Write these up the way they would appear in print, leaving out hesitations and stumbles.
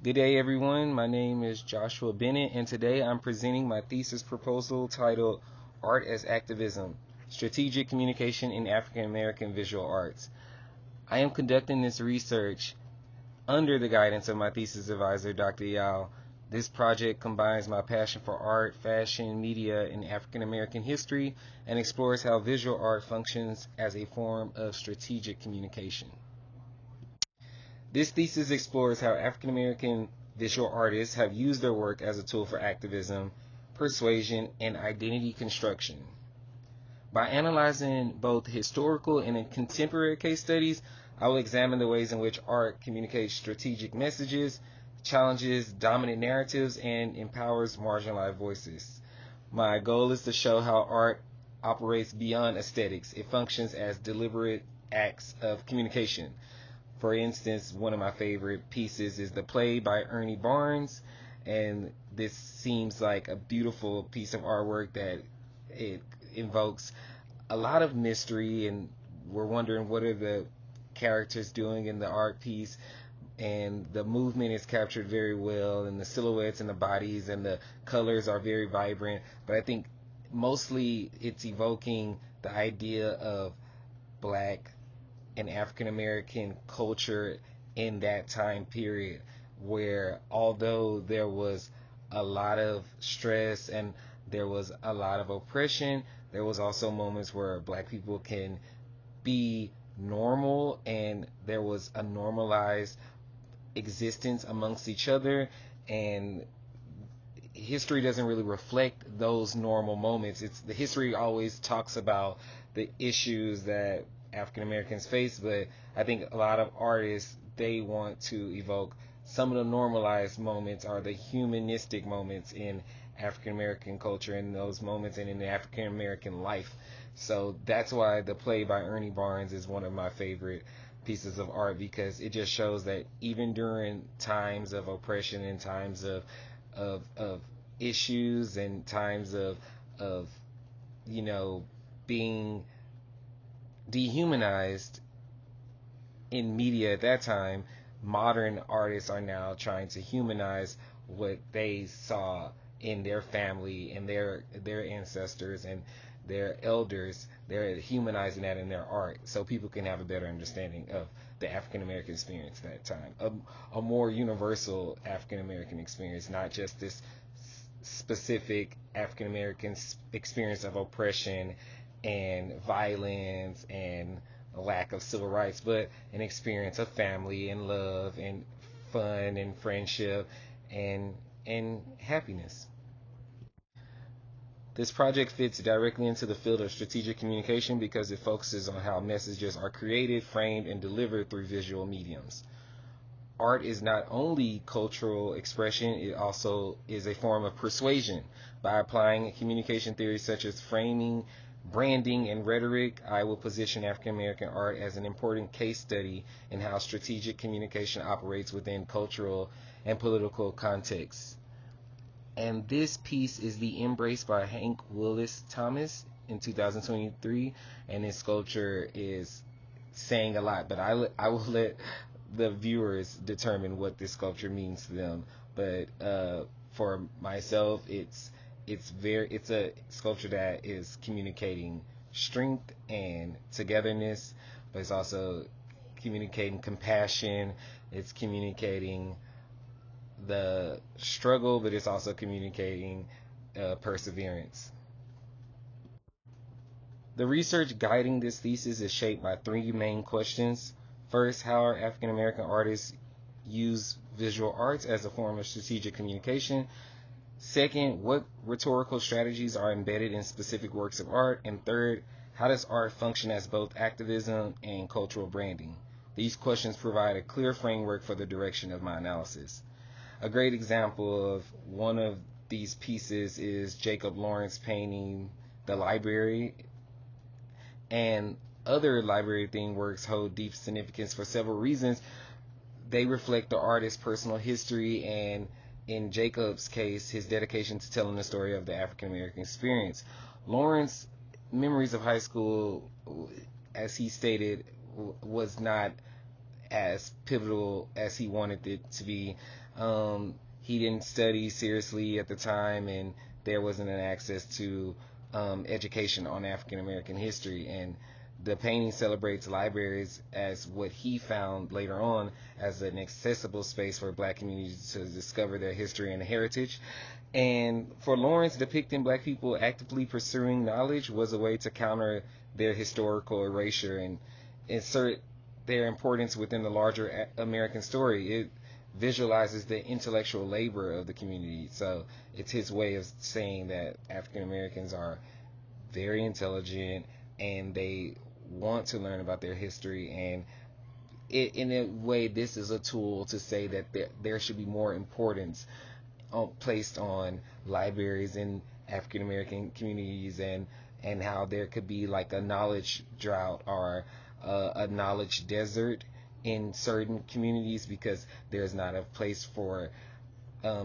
Good day, everyone. My name is Joshua Bennett, and today I'm presenting my thesis proposal titled Art as Activism, Strategic Communication in African American Visual Arts. I am conducting this research under the guidance of my thesis advisor, Dr. Yao. This project combines my passion for art, fashion, media, and African American history, and explores how visual art functions as a form of strategic communication. This thesis explores how African American visual artists have used their work as a tool for activism, persuasion, and identity construction. By analyzing both historical and contemporary case studies, I will examine the ways in which art communicates strategic messages, challenges dominant narratives, and empowers marginalized voices. My goal is to show how art operates beyond aesthetics. It functions as deliberate acts of communication. For instance, one of my favorite pieces is the play by Ernie Barnes, and this seems like a beautiful piece of artwork that it invokes a lot of mystery, and we're wondering what are the characters doing in the art piece, and the movement is captured very well, and the silhouettes and the bodies and the colors are very vibrant, but I think mostly it's evoking the idea of black and African American culture in that time period, where although there was a lot of stress and there was a lot of oppression, there was also moments where black people can be normal, and there was a normalized existence amongst each other, and history doesn't really reflect those normal moments. It's the history always talks about the issues that African Americans face, but I think a lot of artists, they want to evoke some of the normalized moments or the humanistic moments in African American culture, in those moments and in the African American life. So that's why the play by Ernie Barnes is one of my favorite pieces of art, because it just shows that even during times of oppression and times of issues and times of being dehumanized in media at that time, modern artists are now trying to humanize what they saw in their family and their ancestors and their elders. They're humanizing that in their art so people can have a better understanding of the African American experience at that time, a more universal African American experience, not just this specific African American experience of oppression and violence and a lack of civil rights, but an experience of family and love and fun and friendship and happiness. This project fits directly into the field of strategic communication because it focuses on how messages are created, framed, and delivered through visual mediums. Art is not only cultural expression, it also is a form of persuasion. By applying communication theories such as framing, branding, and rhetoric, I will position African American art as an important case study in how strategic communication operates within cultural and political contexts. And this piece is The Embrace by Hank Willis Thomas in 2023, and this sculpture is saying a lot, but I will let the viewers determine what this sculpture means to them. But for myself, it's a sculpture that is communicating strength and togetherness, but it's also communicating compassion. It's communicating the struggle, but it's also communicating perseverance. The research guiding this thesis is shaped by three main questions. First, how are African American artists use visual arts as a form of strategic communication? Second, what rhetorical strategies are embedded in specific works of art? And third, how does art function as both activism and cultural branding? These questions provide a clear framework for the direction of my analysis. A great example of one of these pieces is Jacob Lawrence painting The Library, and other library-themed works hold deep significance for several reasons. They reflect the artist's personal history and, in Jacob's case, his dedication to telling the story of the African American experience. Lawrence's memories of high school, as he stated, was not as pivotal as he wanted it to be. He didn't study seriously at the time, and there wasn't an access to education on African American history. And the painting celebrates libraries as what he found later on as an accessible space for Black communities to discover their history and heritage. And for Lawrence, depicting Black people actively pursuing knowledge was a way to counter their historical erasure and insert their importance within the larger American story. It visualizes the intellectual labor of the community. So it's his way of saying that African Americans are very intelligent and they want to learn about their history, and in a way this is a tool to say that there should be more importance placed on libraries in African American communities, and how there could be like a knowledge drought or a knowledge desert in certain communities because there's not a place for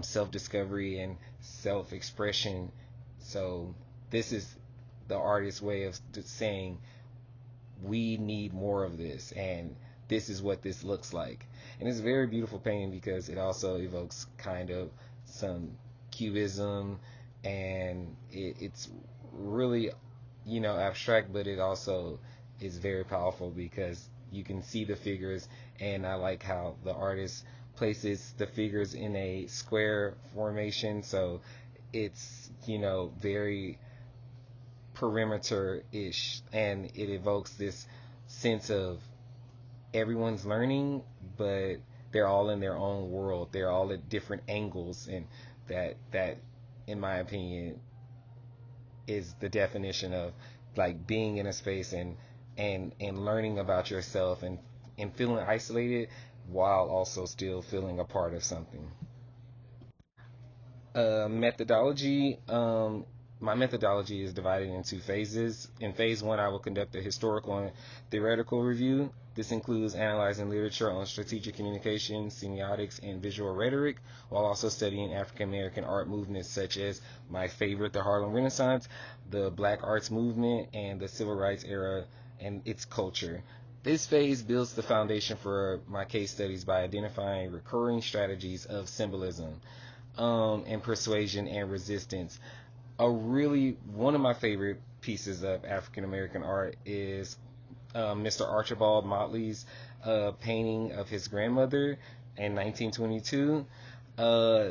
self-discovery and self-expression. So this is the artist's way of saying we need more of this, and this is what this looks like. And it's a very beautiful painting because it also evokes kind of some cubism, and it's really, abstract, but it also is very powerful because you can see the figures, and I like how the artist places the figures in a square formation, so it's very perimeter-ish, and it evokes this sense of everyone's learning, but they're all in their own world. They're all at different angles, and that in my opinion is the definition of like being in a space and learning about yourself and feeling isolated while also still feeling a part of something. Methodology. My methodology is divided into phases. In phase one, I will conduct a historical and theoretical review. This includes analyzing literature on strategic communication, semiotics, and visual rhetoric, while also studying African American art movements such as my favorite, the Harlem Renaissance, the Black Arts Movement, and the Civil Rights era and its culture. This phase builds the foundation for my case studies by identifying recurring strategies of symbolism and persuasion and resistance. One of my favorite pieces of African American art is Mr. Archibald Motley's painting of his grandmother in 1922.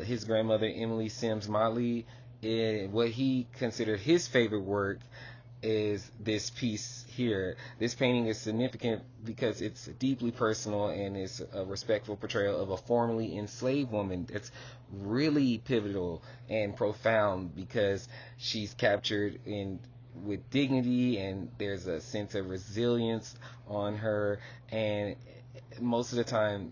His grandmother, Emily Sims Motley, what he considered his favorite work is this piece here. This painting is significant because it's deeply personal and it's a respectful portrayal of a formerly enslaved woman. It's really pivotal and profound because she's captured with dignity, and there's a sense of resilience on her, and most of the time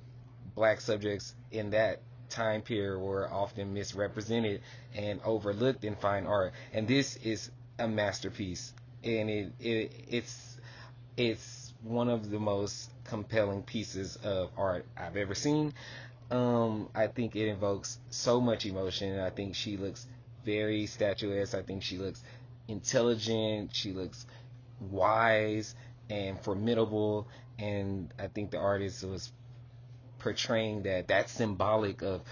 Black subjects in that time period were often misrepresented and overlooked in fine art, and this is a masterpiece, and it's one of the most compelling pieces of art I've ever seen. I think it invokes so much emotion. I think she looks very statuesque. I think she looks intelligent. She looks wise and formidable, and I think the artist was portraying that's symbolic of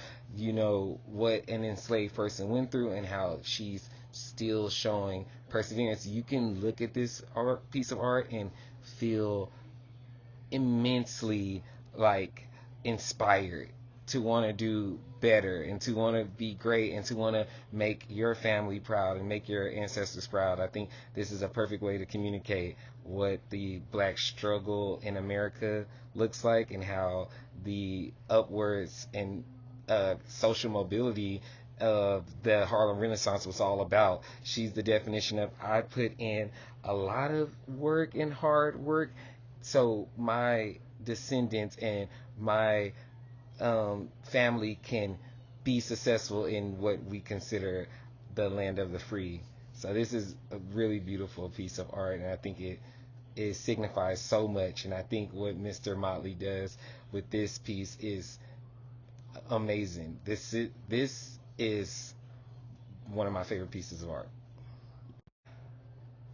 what an enslaved person went through and how she's still showing perseverance. You can look at this piece of art and feel immensely like inspired to want to do better and to want to be great and to want to make your family proud and make your ancestors proud. I think this is a perfect way to communicate what the Black struggle in America looks like and how the upwards and social mobility of the Harlem Renaissance was all about. She's the definition of I put in a lot of work and hard work so my descendants and my family can be successful in what we consider the land of the free. So this is a really beautiful piece of art, and I think it signifies so much. And I think what Mr. Motley does with this piece is amazing. This is one of my favorite pieces of art.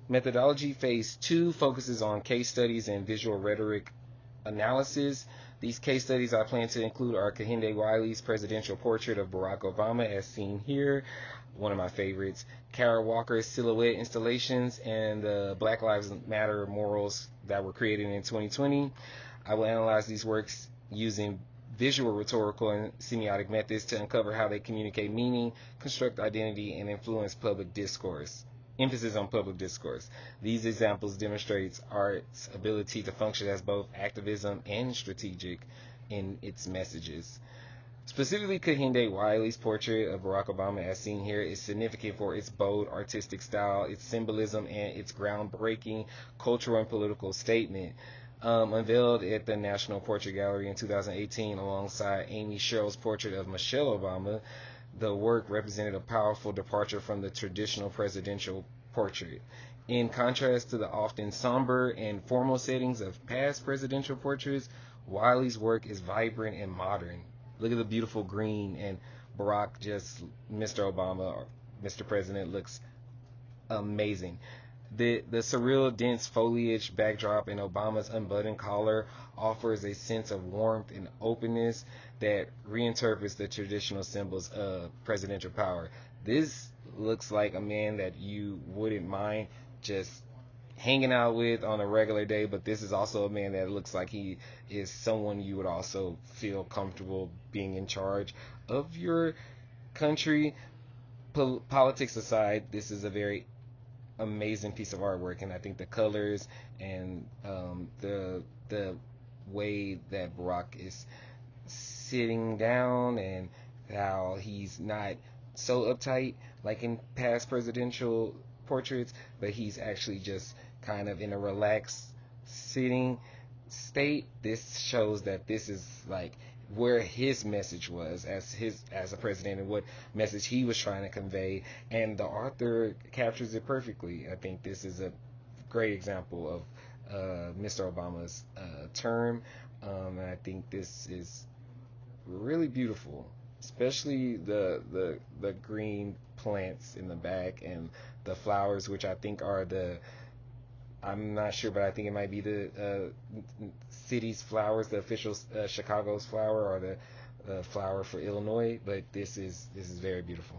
Methodology phase 2 focuses on case studies and visual rhetoric analysis. These case studies I plan to include are Kehinde Wiley's presidential portrait of Barack Obama, as seen here, one of my favorites, Kara Walker's silhouette installations, and the Black Lives Matter murals that were created in 2020. I will analyze these works using visual, rhetorical, and semiotic methods to uncover how they communicate meaning, construct identity, and influence public discourse. Emphasis on public discourse. These examples demonstrate art's ability to function as both activism and strategic in its messages. Specifically, Kehinde Wiley's portrait of Barack Obama, as seen here, is significant for its bold artistic style, its symbolism, and its groundbreaking cultural and political statement. Unveiled at the National Portrait Gallery in 2018 alongside Amy Sherrill's portrait of Michelle Obama, the work represented a powerful departure from the traditional presidential portrait. In contrast to the often somber and formal settings of past presidential portraits, Wiley's work is vibrant and modern. Look at the beautiful green, and Barack, Mr. Obama, or Mr. President, looks amazing. The surreal, dense foliage backdrop and Obama's unbuttoned collar offers a sense of warmth and openness that reinterprets the traditional symbols of presidential power. This looks like a man that you wouldn't mind just hanging out with on a regular day, but this is also a man that looks like he is someone you would also feel comfortable being in charge of your country. Politics aside, this is a very amazing piece of artwork, and I think the colors and the way that Barack is sitting down and how he's not so uptight like in past presidential portraits, but he's actually just kind of in a relaxed sitting state. This shows that this is like where his message was as a president and what message he was trying to convey, and the author captures it perfectly. I think this is a great example of Mr. Obama's term, and I think this is really beautiful, especially the green plants in the back and the flowers, which I think are I'm not sure, but I think it might be the city's flowers, the official Chicago's flower, or the flower for Illinois. But this is very beautiful.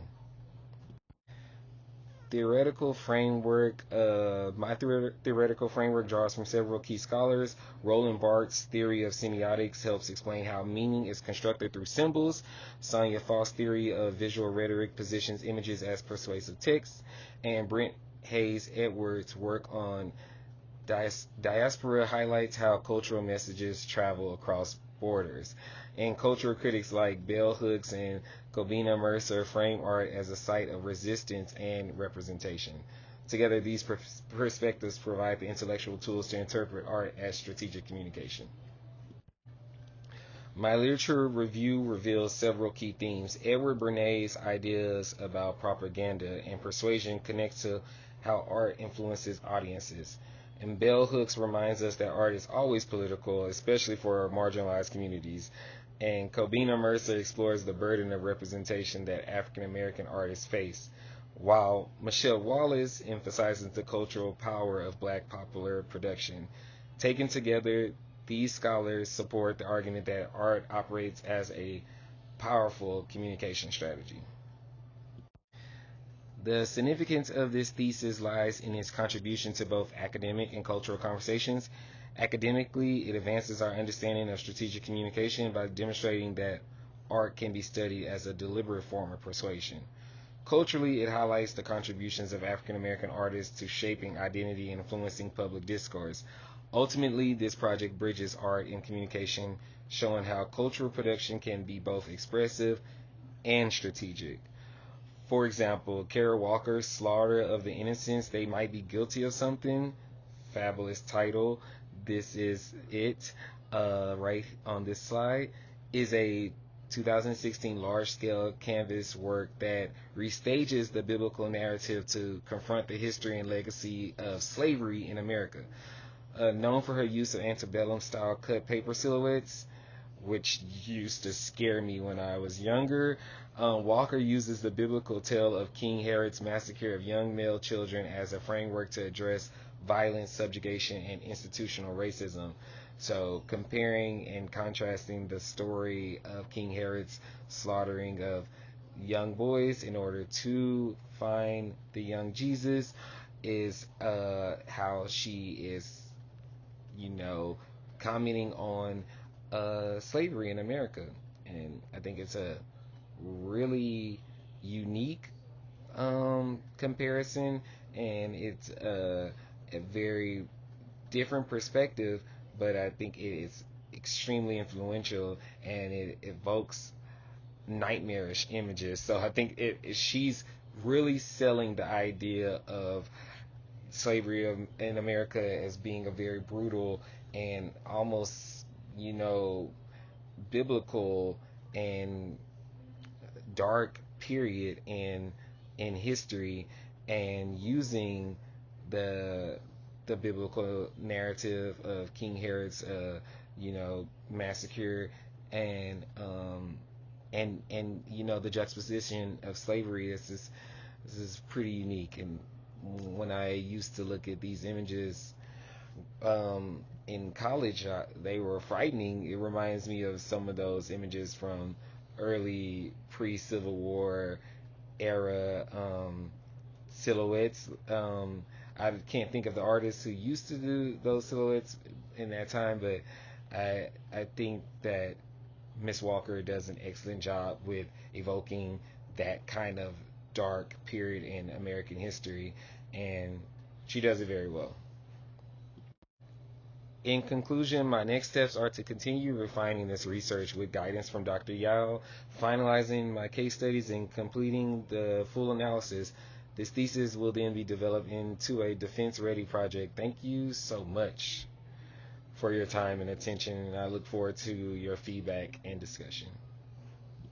Theoretical framework. My theoretical framework draws from several key scholars. Roland Barthes' theory of semiotics helps explain how meaning is constructed through symbols. Sonia Falk's theory of visual rhetoric positions images as persuasive text. And Brent Hayes Edwards' work on diaspora highlights how cultural messages travel across borders. And cultural critics like Bell Hooks and Kobina Mercer frame art as a site of resistance and representation. Together, these perspectives provide the intellectual tools to interpret art as strategic communication. My literature review reveals several key themes. Edward Bernay's ideas about propaganda and persuasion connect to how art influences audiences. And Bell Hooks reminds us that art is always political, especially for marginalized communities. And Kobina Mercer explores the burden of representation that African American artists face, while Michelle Wallace emphasizes the cultural power of Black popular production. Taken together, these scholars support the argument that art operates as a powerful communication strategy. The significance of this thesis lies in its contribution to both academic and cultural conversations. Academically, it advances our understanding of strategic communication by demonstrating that art can be studied as a deliberate form of persuasion. Culturally, it highlights the contributions of African American artists to shaping identity and influencing public discourse. Ultimately, this project bridges art and communication, showing how cultural production can be both expressive and strategic. For example, Kara Walker's Slaughter of the Innocents, They Might Be Guilty of Something, fabulous title, this is it, right on this slide, is a 2016 large-scale canvas work that restages the biblical narrative to confront the history and legacy of slavery in America. Known for her use of antebellum-style cut paper silhouettes, which used to scare me when I was younger, Walker uses the biblical tale of King Herod's massacre of young male children as a framework to address violence, subjugation, and institutional racism. So comparing and contrasting the story of King Herod's slaughtering of young boys in order to find the young Jesus is how she is, you know, commenting on slavery in America. And I think it's a really unique comparison, and it's a very different perspective, but I think it is extremely influential, and it evokes nightmarish images. So I think she's really selling the idea of slavery in America as being a very brutal and almost, you know, biblical and dark period in history, and using the biblical narrative of King Herod's massacre, and you know, the juxtaposition of slavery. This is pretty unique. And when I used to look at these images in college, they were frightening. It reminds me of some of those images from early pre-Civil War era silhouettes. I can't think of the artists who used to do those silhouettes in that time, but I think that Miss Walker does an excellent job with evoking that kind of dark period in American history, and she does it very well. In conclusion, my next steps are to continue refining this research with guidance from Dr. Yao, finalizing my case studies, and completing the full analysis. This thesis will then be developed into a defense-ready project. Thank you so much for your time and attention, and I look forward to your feedback and discussion.